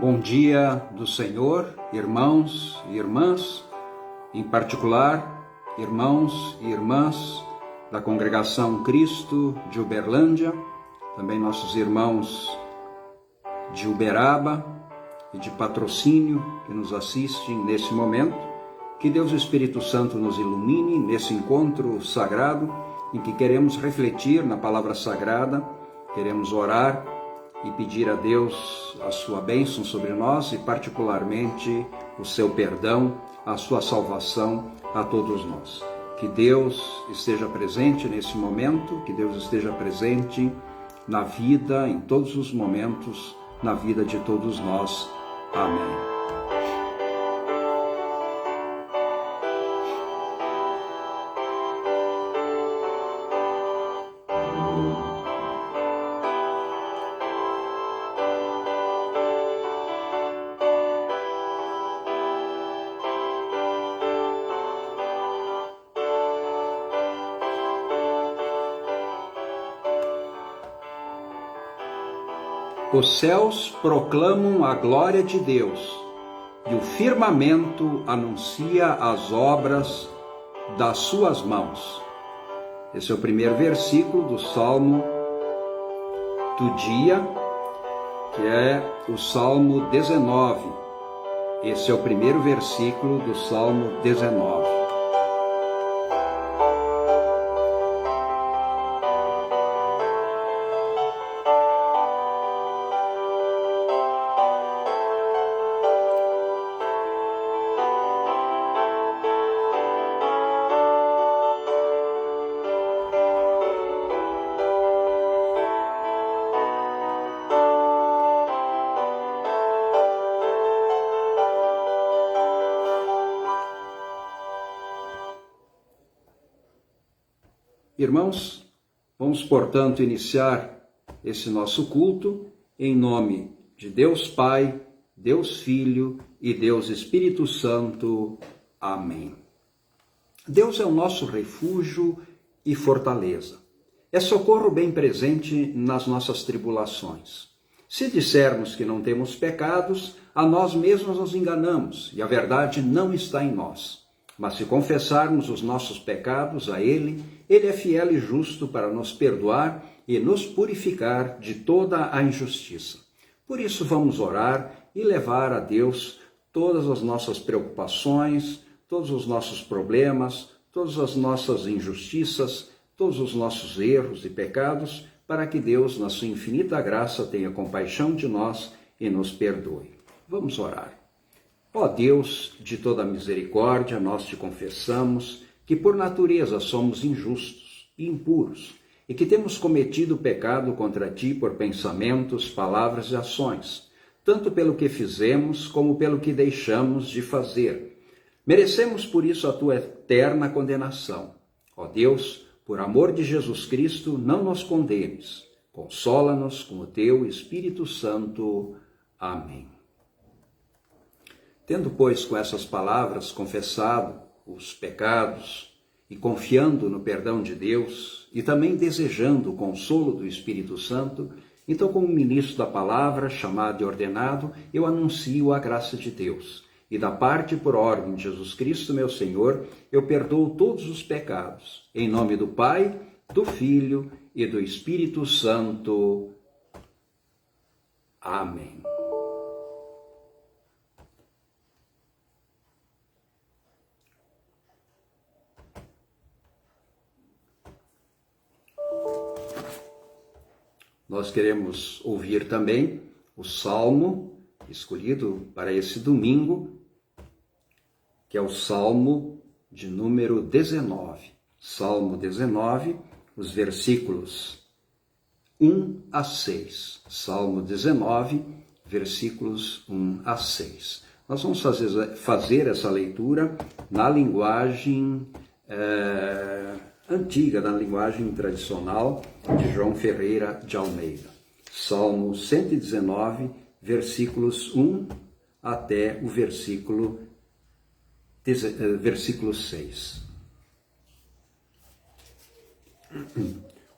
bom dia do Senhor, irmãos e irmãs, em particular, irmãos e irmãs da Congregação Cristo de Uberlândia, também nossos irmãos de Uberaba e de Patrocínio que nos assistem nesse momento. Que Deus Espírito Santo nos ilumine nesse encontro sagrado em que queremos refletir na palavra sagrada, queremos orar e pedir a Deus a sua bênção sobre nós e particularmente o seu perdão, a sua salvação a todos nós. Que Deus esteja presente nesse momento, que Deus esteja presente na vida, em todos os momentos, na vida de todos nós. Amém. Os céus proclamam a glória de Deus, e o firmamento anuncia as obras das suas mãos. Esse é o primeiro versículo do Salmo do dia, que é o Salmo 19. Esse é o primeiro versículo do Salmo 19. Irmãos, vamos, portanto, iniciar esse nosso culto em nome de Deus Pai, Deus Filho e Deus Espírito Santo. Amém. Deus é o nosso refúgio e fortaleza. É socorro bem presente nas nossas tribulações. Se dissermos que não temos pecados, a nós mesmos nos enganamos e a verdade não está em nós. Mas se confessarmos os nossos pecados a Ele, Ele é fiel e justo para nos perdoar e nos purificar de toda a injustiça. Por isso vamos orar e levar a Deus todas as nossas preocupações, todos os nossos problemas, todas as nossas injustiças, todos os nossos erros e pecados, para que Deus, na sua infinita graça, tenha compaixão de nós e nos perdoe. Vamos orar. Ó Deus de toda misericórdia, nós te confessamos que por natureza somos injustos e impuros e que temos cometido pecado contra ti por pensamentos, palavras e ações, tanto pelo que fizemos como pelo que deixamos de fazer. Merecemos por isso a tua eterna condenação. Ó Deus, por amor de Jesus Cristo, não nos condenes. Consola-nos com o teu Espírito Santo. Amém. Tendo, pois, com essas palavras confessado os pecados e confiando no perdão de Deus e também desejando o consolo do Espírito Santo, então, como ministro da palavra, chamado e ordenado, eu anuncio a graça de Deus. E da parte por ordem de Jesus Cristo, meu Senhor, eu perdoo todos os pecados. Em nome do Pai, do Filho e do Espírito Santo. Amém. Nós queremos ouvir também o Salmo escolhido para esse domingo, que é o Salmo de número 19. Salmo 19, os versículos 1 a 6. Salmo 19, versículos 1 a 6. Nós vamos fazer essa leitura na linguagem antiga, na linguagem tradicional de João Ferreira de Almeida. Salmo 119, versículos 1 até o versículo 6.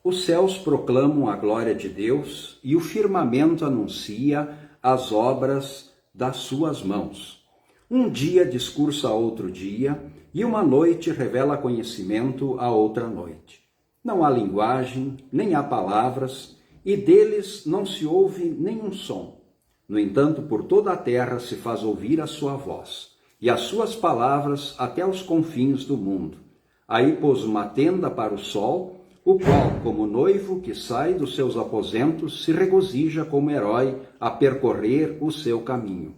Os céus proclamam a glória de Deus e o firmamento anuncia as obras das suas mãos. Um dia discursa a outro dia, e uma noite revela conhecimento a outra noite. Não há linguagem, nem há palavras, e deles não se ouve nenhum som. No entanto, por toda a terra se faz ouvir a sua voz, e as suas palavras até os confins do mundo. Aí pôs uma tenda para o sol, o qual, como noivo que sai dos seus aposentos, se regozija como herói a percorrer o seu caminho.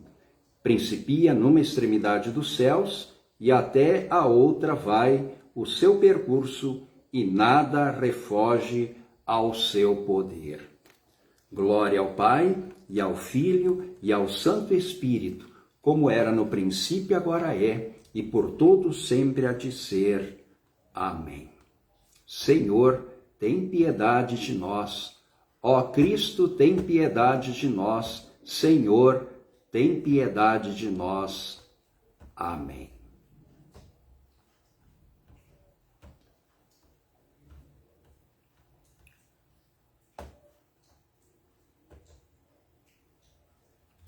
Principia numa extremidade dos céus, e até a outra vai o seu percurso, e nada refoge ao seu poder. Glória ao Pai, e ao Filho, e ao Santo Espírito, como era no princípio, agora é, e por todos sempre há de ser. Amém. Senhor, tem piedade de nós. Ó Cristo, tem piedade de nós. Senhor, tem piedade de nós. Amém.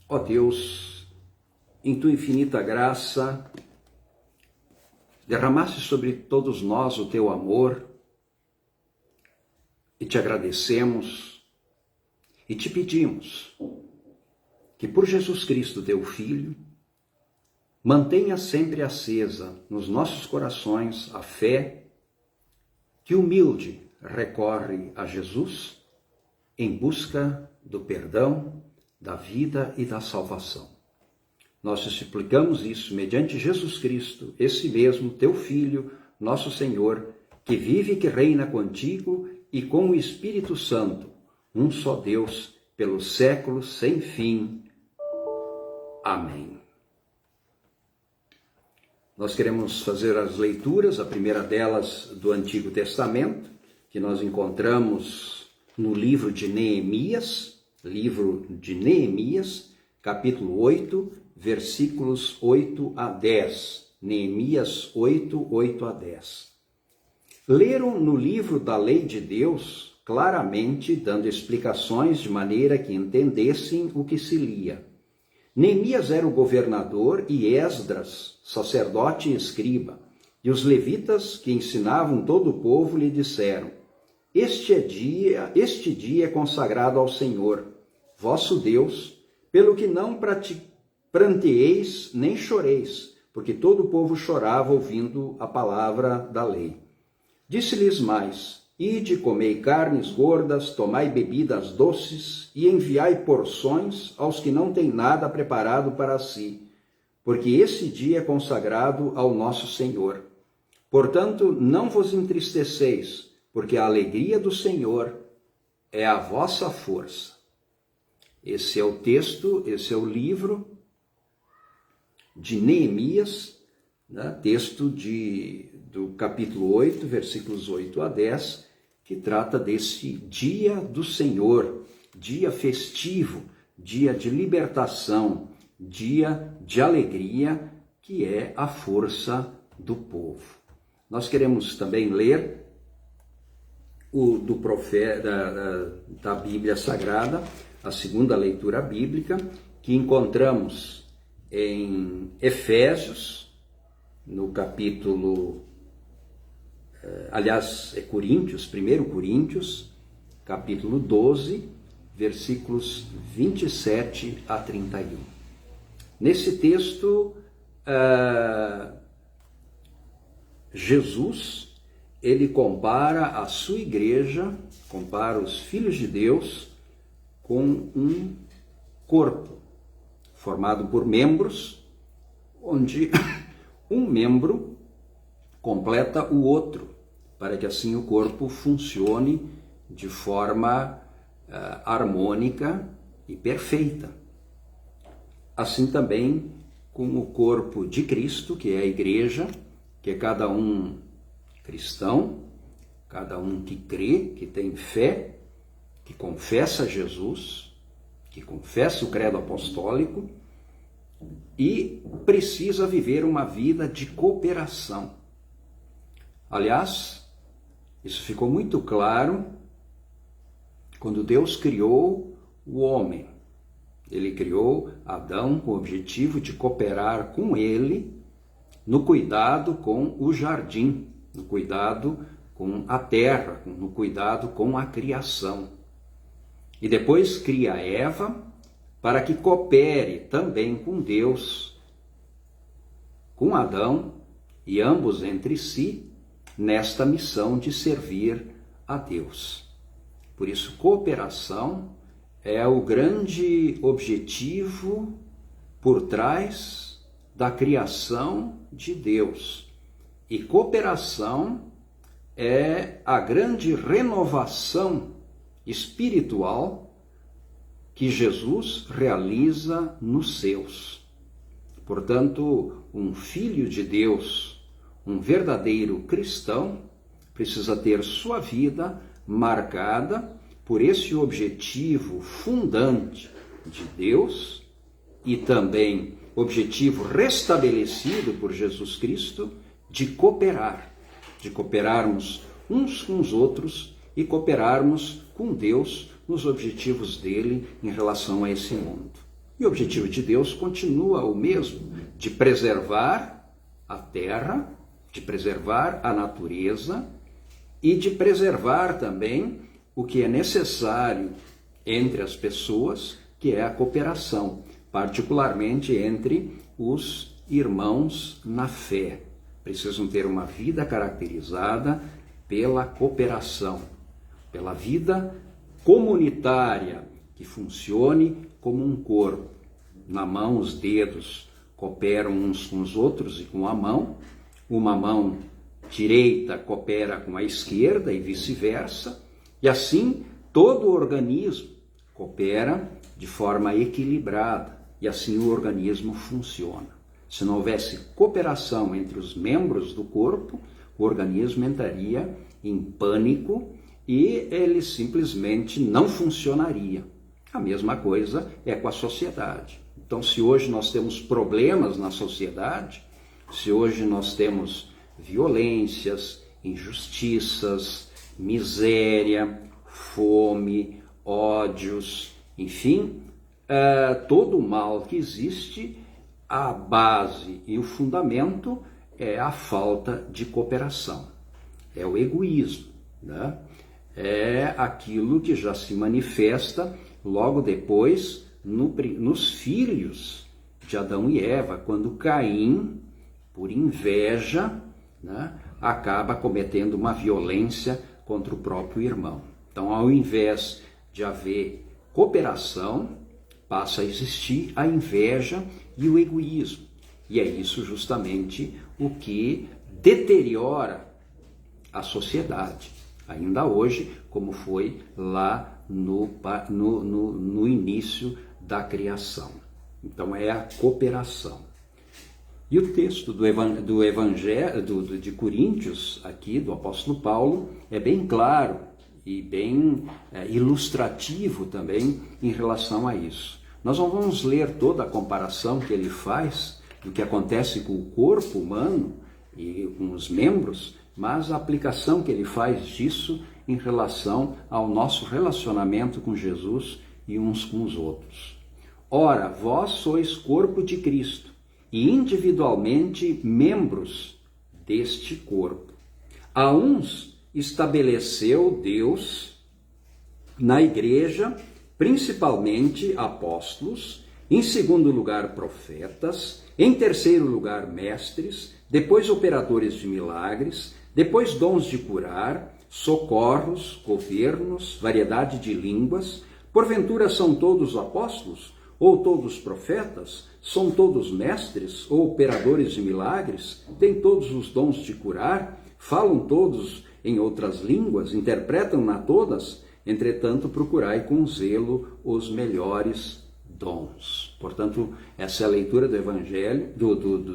Ó Deus, em tua infinita graça, derramaste sobre todos nós o teu amor e te agradecemos e te pedimos que por Jesus Cristo, teu Filho, mantenha sempre acesa nos nossos corações a fé que humilde recorre a Jesus em busca do perdão, da vida e da salvação. Nós te suplicamos isso mediante Jesus Cristo, esse mesmo teu Filho, nosso Senhor, que vive e que reina contigo e com o Espírito Santo, um só Deus, pelos séculos sem fim. Amém. Nós queremos fazer as leituras, a primeira delas do Antigo Testamento, que nós encontramos no livro de Neemias, capítulo 8, versículos 8 a 10. Neemias 8, 8 a 10. Leram no livro da lei de Deus, claramente dando explicações de maneira que entendessem o que se lia. Neemias era o governador e Esdras, sacerdote e escriba, e os levitas que ensinavam todo o povo lhe disseram: Este dia é consagrado ao Senhor, vosso Deus, pelo que não pranteeis nem choreis, porque todo o povo chorava ouvindo a palavra da lei. Disse-lhes mais: Ide, comei carnes gordas, tomai bebidas doces e enviai porções aos que não têm nada preparado para si, porque esse dia é consagrado ao nosso Senhor. Portanto, não vos entristeceis, porque a alegria do Senhor é a vossa força. Esse é o texto, esse é o livro de Neemias, né? Texto do capítulo 8, versículos 8 a 10, que trata desse dia do Senhor, dia festivo, dia de libertação, dia de alegria, que é a força do povo. Nós queremos também ler do profeta da Bíblia Sagrada, a segunda leitura bíblica, que encontramos em Efésios, no capítulo, Coríntios, 1 Coríntios, capítulo 12, versículos 27 a 31. Nesse texto, Jesus, ele compara a sua igreja, compara os filhos de Deus com um corpo formado por membros, onde um membro completa o outro, para que assim o corpo funcione de forma harmônica e perfeita. Assim também com o corpo de Cristo, que é a igreja, que é cada um cristão, cada um que crê, que tem fé, que confessa Jesus, que confessa o credo apostólico e precisa viver uma vida de cooperação. Aliás, isso ficou muito claro quando Deus criou o homem. Ele criou Adão com o objetivo de cooperar com ele no cuidado com o jardim, no cuidado com a terra, no cuidado com a criação. E depois cria Eva para que coopere também com Deus, com Adão e ambos entre si, nesta missão de servir a Deus. Por isso, cooperação é o grande objetivo por trás da criação de Deus. E cooperação é a grande renovação espiritual que Jesus realiza nos seus. Portanto, um filho de Deus, um verdadeiro cristão, precisa ter sua vida marcada por esse objetivo fundante de Deus e também objetivo restabelecido por Jesus Cristo de cooperarmos uns com os outros e cooperarmos com Deus nos objetivos dele em relação a esse mundo. E o objetivo de Deus continua o mesmo, de preservar a terra, de preservar a natureza e de preservar também o que é necessário entre as pessoas, que é a cooperação, particularmente entre os irmãos na fé. Precisam ter uma vida caracterizada pela cooperação, pela vida comunitária, que funcione como um corpo. Na mão, os dedos cooperam uns com os outros e com a mão. Uma mão direita coopera com a esquerda e vice-versa. E assim, todo o organismo coopera de forma equilibrada. E assim o organismo funciona. Se não houvesse cooperação entre os membros do corpo, o organismo entraria em pânico e ele simplesmente não funcionaria. A mesma coisa é com a sociedade. Então, se hoje nós temos problemas na sociedade, se hoje nós temos violências, injustiças, miséria, fome, ódios, enfim, todo o mal que existe, a base e o fundamento é a falta de cooperação, é o egoísmo, né? É aquilo que já se manifesta logo depois nos filhos de Adão e Eva, quando Caim, por inveja, né, acaba cometendo uma violência contra o próprio irmão. Então, ao invés de haver cooperação, passa a existir a inveja e o egoísmo. E é isso justamente o que deteriora a sociedade, ainda hoje, como foi lá no início da criação. Então, é a cooperação. E o texto do Evangelho de Coríntios, aqui do apóstolo Paulo, é bem claro e bem ilustrativo também em relação a isso. Nós não vamos ler toda a comparação que ele faz do que acontece com o corpo humano e com os membros, mas a aplicação que ele faz disso em relação ao nosso relacionamento com Jesus e uns com os outros. Ora, vós sois corpo de Cristo e individualmente membros deste corpo. A uns estabeleceu Deus na igreja, principalmente apóstolos, em segundo lugar profetas, em terceiro lugar mestres, depois operadores de milagres, depois dons de curar, socorros, governos, variedade de línguas. Porventura são todos apóstolos? Ou todos profetas? São todos mestres ou operadores de milagres? Têm todos os dons de curar? Falam todos em outras línguas? Interpretam-na todas? Entretanto, procurai com zelo os melhores dons. Portanto, essa é a leitura do Evangelho,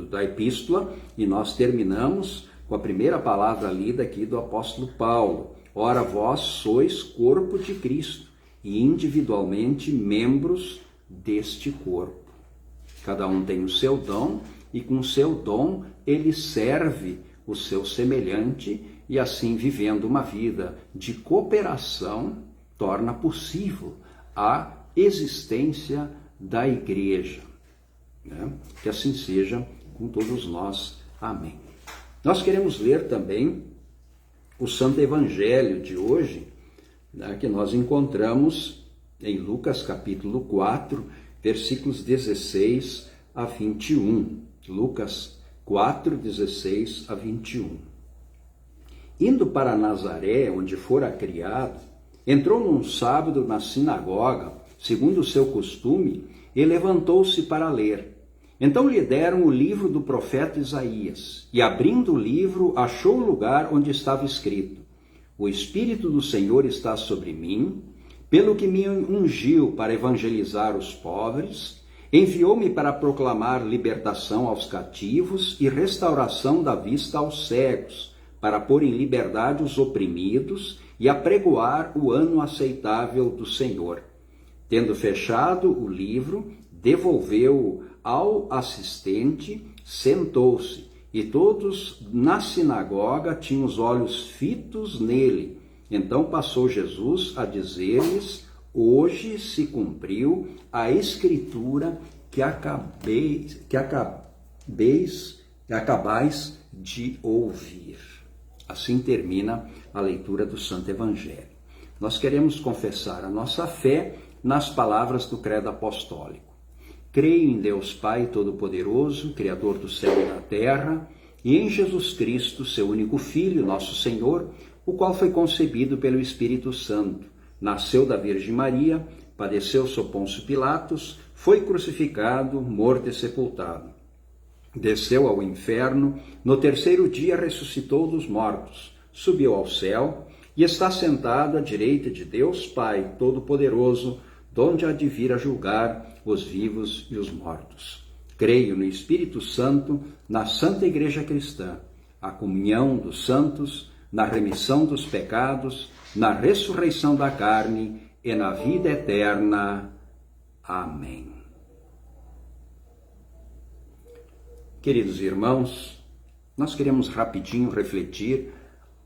da Epístola, e nós terminamos com a primeira palavra lida aqui do apóstolo Paulo. Ora, vós sois corpo de Cristo e individualmente membros deste corpo. Cada um tem o seu dom e com o seu dom ele serve o seu semelhante e assim vivendo uma vida de cooperação torna possível a existência da Igreja. Né? Que assim seja com todos nós. Amém. Nós queremos ler também o Santo Evangelho de hoje, né, que nós encontramos em Lucas capítulo 4, versículos 16 a 21. Lucas 4, 16 a 21. Indo para Nazaré, onde fora criado, entrou num sábado na sinagoga, segundo o seu costume, e levantou-se para ler. Então lhe deram o livro do profeta Isaías, e abrindo o livro, achou o lugar onde estava escrito: O Espírito do Senhor está sobre mim, pelo que me ungiu para evangelizar os pobres, enviou-me para proclamar libertação aos cativos e restauração da vista aos cegos, para pôr em liberdade os oprimidos e apregoar o ano aceitável do Senhor. Tendo fechado o livro, devolveu-o ao assistente, sentou-se, e todos na sinagoga tinham os olhos fitos nele. Então passou Jesus a dizer-lhes: Hoje se cumpriu a escritura que acabais de ouvir. Assim termina a leitura do Santo Evangelho. Nós queremos confessar a nossa fé nas palavras do Credo Apostólico. Creio em Deus Pai Todo-Poderoso, Criador do céu e da terra, e em Jesus Cristo, seu único Filho, nosso Senhor, o qual foi concebido pelo Espírito Santo, nasceu da Virgem Maria, padeceu sob Pôncio Pilatos, foi crucificado, morto e sepultado. Desceu ao inferno, no terceiro dia ressuscitou dos mortos, subiu ao céu e está sentado à direita de Deus Pai Todo-Poderoso, donde há de vir a julgar os vivos e os mortos. Creio no Espírito Santo, na Santa Igreja Cristã, a comunhão dos santos, na remissão dos pecados, na ressurreição da carne e na vida eterna. Amém. Queridos irmãos, nós queremos rapidinho refletir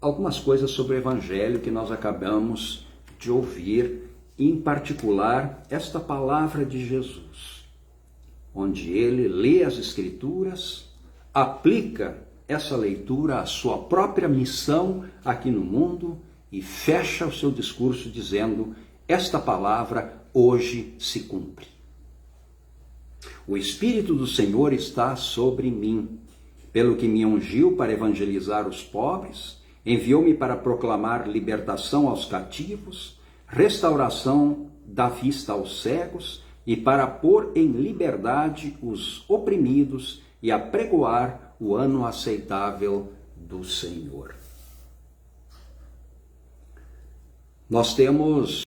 algumas coisas sobre o Evangelho que nós acabamos de ouvir, em particular esta palavra de Jesus, onde ele lê as Escrituras, aplica essa leitura à sua própria missão aqui no mundo e fecha o seu discurso dizendo: esta palavra hoje se cumpre. O Espírito do Senhor está sobre mim, pelo que me ungiu para evangelizar os pobres, enviou-me para proclamar libertação aos cativos, restauração da vista aos cegos e para pôr em liberdade os oprimidos e apregoar o ano aceitável do Senhor. Nós temos